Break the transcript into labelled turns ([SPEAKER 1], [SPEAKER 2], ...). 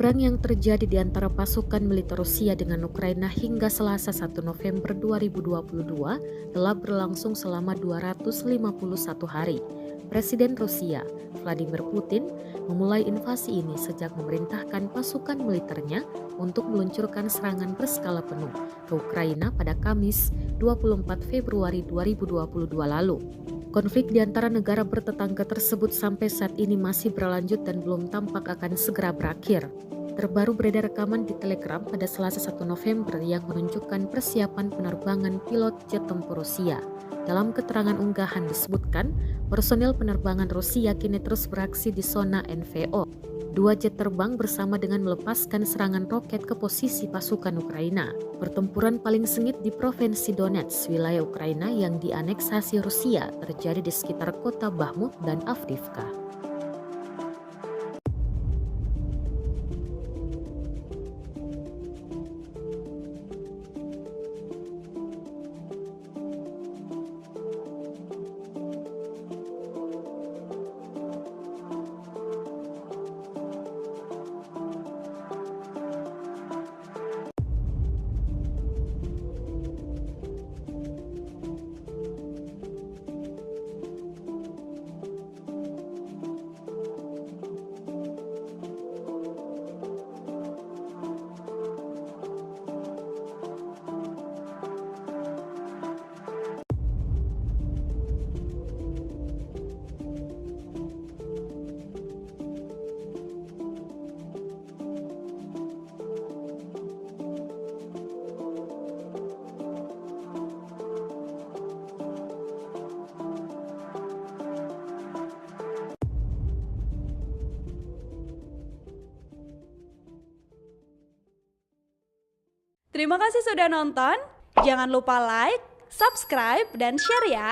[SPEAKER 1] Perang yang terjadi di antara pasukan militer Rusia dengan Ukraina hingga Selasa 1 November 2022 telah berlangsung selama 251 hari. Presiden Rusia, Vladimir Putin, memulai invasi ini sejak memerintahkan pasukan militernya untuk meluncurkan serangan berskala penuh ke Ukraina pada Kamis 24 Februari 2022 lalu. Konflik di antara negara bertetangga tersebut sampai saat ini masih berlanjut dan belum tampak akan segera berakhir. Terbaru beredar rekaman di Telegram pada Selasa 1 November yang menunjukkan persiapan penerbangan pilot jet tempur Rusia. Dalam keterangan unggahan disebutkan, personil penerbangan Rusia kini terus beraksi di zona NVO. Dua jet terbang bersama dengan melepaskan serangan roket ke posisi pasukan Ukraina. Pertempuran paling sengit di Provinsi Donetsk, wilayah Ukraina yang dianeksasi Rusia, terjadi di sekitar kota Bakhmut dan Avdiivka.
[SPEAKER 2] Terima kasih sudah nonton. Jangan lupa like, subscribe, dan share ya.